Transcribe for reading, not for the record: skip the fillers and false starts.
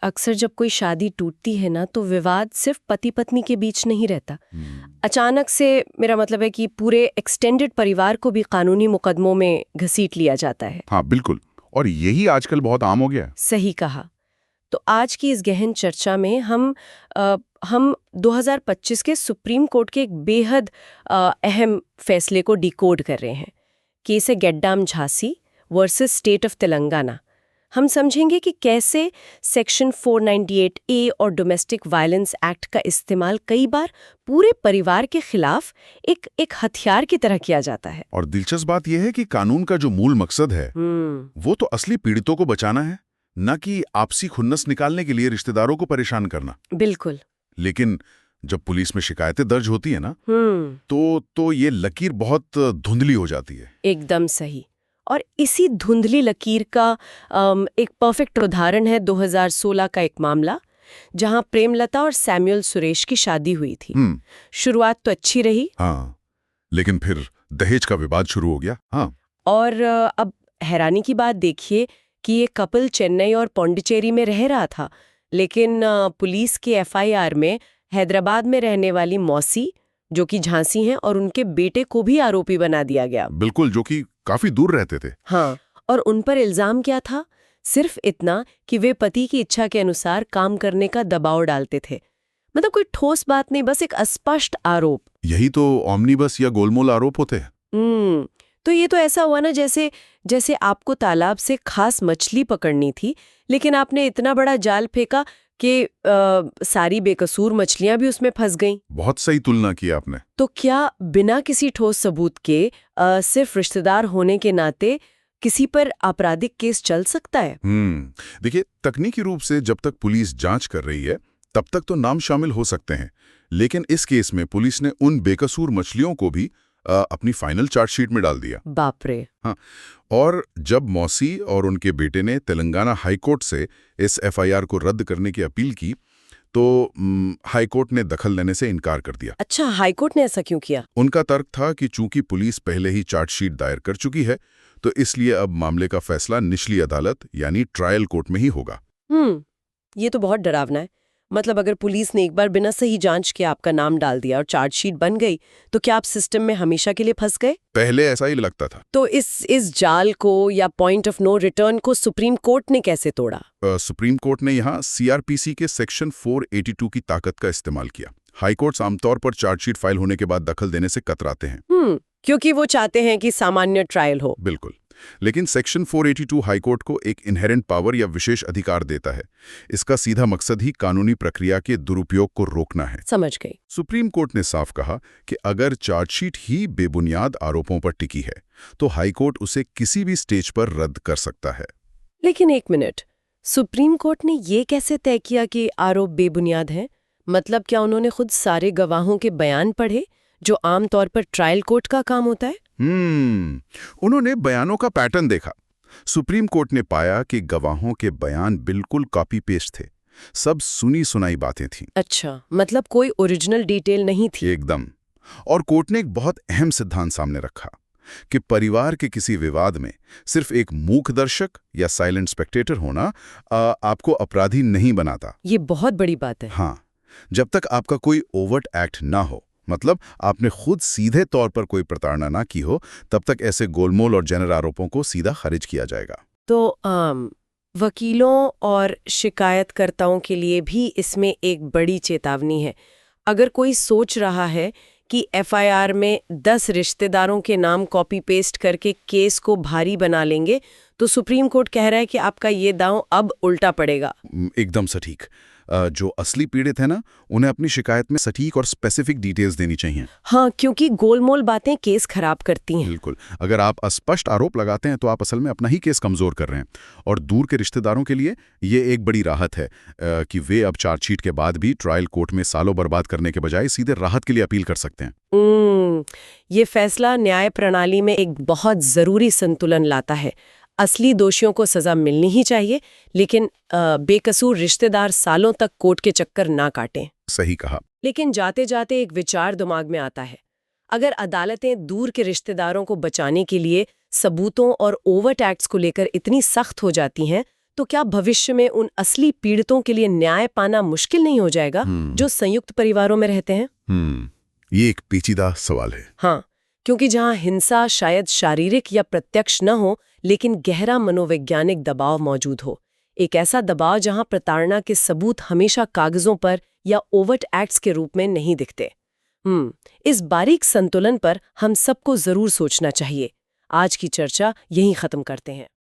अक्सर जब कोई शादी टूटती है ना तो विवाद सिर्फ पति पत्नी के बीच नहीं रहता। अचानक से मेरा मतलब है कि पूरे एक्सटेंडेड परिवार को भी कानूनी मुकदमों में घसीट लिया जाता है। हाँ बिल्कुल, और यही आजकल बहुत आम हो गया है। सही कहा। तो आज की इस गहन चर्चा में हम 2025 के सुप्रीम कोर्ट के एक बेहद अहम फैसले को डिकोड कर रहे हैं। केस है Geddam Jhansi versus state of Telangana. हम समझेंगे कि कैसे सेक्शन 498A और डोमेस्टिक वायलेंस एक्ट का इस्तेमाल कई बार पूरे परिवार के खिलाफ एक हथियार की तरह किया जाता है। और दिलचस्प बात यह है कि कानून का जो मूल मकसद है वो तो असली पीड़ितों को बचाना है, न कि आपसी खुन्नस निकालने के लिए रिश्तेदारों को परेशान करना। बिल्कुल। लेकिन जब पुलिस में शिकायतें दर्ज होती है ना तो ये लकीर बहुत धुंधली हो जाती है। एकदम सही। और इसी धुंधली लकीर का एक परफेक्ट उदाहरण है 2016 का एक मामला, जहां प्रेमलता और सैमुअल सुरेश की शादी हुई थी। शुरुआत तो अच्छी रही। हाँ, लेकिन फिर दहेज का विवाद शुरू हो गया। हाँ, और अब हैरानी की बात देखिए कि ये कपल चेन्नई और पौंडीचेरी में रह रहा था, लेकिन पुलिस के FIR में हैदराबाद में रहने वाली मौसी, जो कि झांसी हैं, और उनके बेटे को भी आरोपी बना दिया गया। बिल्कुल, जो कि काफी दूर रहते थे। हाँ, और उन पर इल्जाम क्या था? सिर्फ इतना कि वे पति की इच्छा के अनुसार काम करने का दबाव डालते थे। मतलब कोई ठोस बात नहीं, बस एक अस्पष्ट आरोप। यही तो ऑमनीबस या गोलमोल आरोप होते हैं। तो ये तो ऐसा हुआ ना जैसे आपको तालाब से खास मछली पकड़नी थी, लेकिन आपने इतना बड़ा जाल फेंका कि सारी बेकसूर मछलियां भी उसमें फंस गईं। बहुत सही तुलना की आपने। तो क्या बिना किसी ठोस सबूत के सिर्फ रिश्तेदार होने के नाते किसी पर आपराधिक केस चल सकता है? देखिए, तकनीकी रूप से जब तक पुलिस जांच कर रही है तब तक तो नाम शामिल हो सकते हैं, लेकिन इस केस में पुलिस ने उन बेकसूर मछलियों को भी अपनी फाइनल चार्जशीट में डाल दिया। बाप रे। हाँ, और जब मौसी और उनके बेटे ने तेलंगाना हाईकोर्ट से इस FIR को रद्द करने की अपील की तो हाईकोर्ट ने दखल लेने से इनकार कर दिया। अच्छा, हाईकोर्ट ने ऐसा क्यों किया? उनका तर्क था कि चूंकि पुलिस पहले ही चार्जशीट दायर कर चुकी है तो इसलिए अब मामले का फैसला निचली अदालत यानी ट्रायल कोर्ट में ही होगा। ये तो बहुत डरावना है। मतलब अगर पुलिस ने एक बार बिना सही जांच के आपका नाम डाल दिया और चार्जशीट बन गई, तो क्या आप सिस्टम में हमेशा के लिए फंस गए? पहले ऐसा ही लगता था। तो इस जाल को या पॉइंट ऑफ नो रिटर्न को सुप्रीम कोर्ट ने कैसे तोड़ा? सुप्रीम कोर्ट ने यहाँ CRPC के सेक्शन 482 की ताकत का इस्तेमाल किया। हाईकोर्ट्स आमतौर पर चार्जशीट फाइल होने के बाद दखल देने से कतराते हैं। क्योंकि वो चाहते हैं कि सामान्य ट्रायल हो। बिल्कुल, लेकिन सेक्शन 482 हाईकोर्ट को एक इनहेरेंट पावर या विशेष अधिकार देता है। इसका सीधा मकसद ही कानूनी प्रक्रिया के दुरुपयोग को रोकना है। समझ गई। सुप्रीम कोर्ट ने साफ कहा कि अगर चार्जशीट ही बेबुनियाद आरोपों पर टिकी है तो हाईकोर्ट उसे किसी भी स्टेज पर रद्द कर सकता है। लेकिन एक मिनट, सुप्रीम कोर्ट ने ये कैसे तय किया कि आरोप बेबुनियाद हैं? मतलब क्या उन्होंने खुद सारे गवाहों के बयान पढ़े, जो आमतौर पर ट्रायल कोर्ट का काम होता है? उन्होंने बयानों का पैटर्न देखा। सुप्रीम कोर्ट ने पाया कि गवाहों के बयान बिल्कुल कॉपी पेस्ट थे, सब सुनी सुनाई बातें थीं। अच्छा, मतलब कोई ओरिजिनल डिटेल नहीं थी। एकदम। और कोर्ट ने एक बहुत अहम सिद्धांत सामने रखा कि परिवार के किसी विवाद में सिर्फ एक मूक दर्शक या साइलेंट स्पेक्टेटर होना आपको अपराधी नहीं बनाता। ये बहुत बड़ी बात है। हाँ, जब तक आपका कोई ओवर्ट एक्ट ना हो, मतलब आपने खुद सीधे तौर पर कोई प्रताड़ना ना की हो, तब तक ऐसे गोलमोल और जेनर आरोपों को सीधा खारिज किया जाएगा। तो वकीलों और शिकायतकर्ताओं के लिए भी इसमें एक बड़ी चेतावनी है। अगर कोई सोच रहा है कि FIR में 10 रिश्तेदारों के नाम कॉपी पेस्ट करके केस को भारी बना लेंगे, तो सुप्रीम कोर्ट कह रहा है कि आपका ये दांव अब उल्टा पड़ेगा। एकदम सटीक। जो असली पीड़ित है ना, उन्हें अपनी शिकायत में सटीक और स्पेसिफिक डिटेल्स देनी चाहिए। हाँ, क्योंकि गोलमोल बातें केस खराब करती हैं। बिल्कुल, अगर आप अस्पष्ट आरोप लगाते हैं तो आप असल में अपना ही केस कमजोर कर रहे हैं। और दूर के रिश्तेदारों के लिए ये एक बड़ी राहत है कि वे अब चार्जशीट के बाद भी ट्रायल कोर्ट में सालों बर्बाद करने के बजाय सीधे राहत के लिए अपील कर सकते हैं। ये फैसला न्याय प्रणाली में एक बहुत जरूरी संतुलन लाता है। असली दोषियों को सजा मिलनी ही चाहिए, लेकिन बेकसूर रिश्तेदार सालों तक कोर्ट के चक्कर ना काटें। सही कहा। लेकिन जाते जाते एक विचार दिमाग में आता है। अगर अदालतें दूर के रिश्तेदारों को बचाने के लिए सबूतों और ओवर्ट एक्ट्स को लेकर इतनी सख्त हो जाती हैं, तो क्या भविष्य में उन असली पीड़ितों के लिए न्याय पाना मुश्किल नहीं हो जाएगा जो संयुक्त परिवारों में रहते हैं? ये एक पेचीदा सवाल है। हाँ, क्योंकि जहाँ हिंसा शायद शारीरिक या प्रत्यक्ष न हो, लेकिन गहरा मनोवैज्ञानिक दबाव मौजूद हो। एक ऐसा दबाव जहाँ प्रताड़ना के सबूत हमेशा कागजों पर या ओवर्ट एक्ट्स के रूप में नहीं दिखते। इस बारीक संतुलन पर हम सबको जरूर सोचना चाहिए। आज की चर्चा यहीं खत्म करते हैं।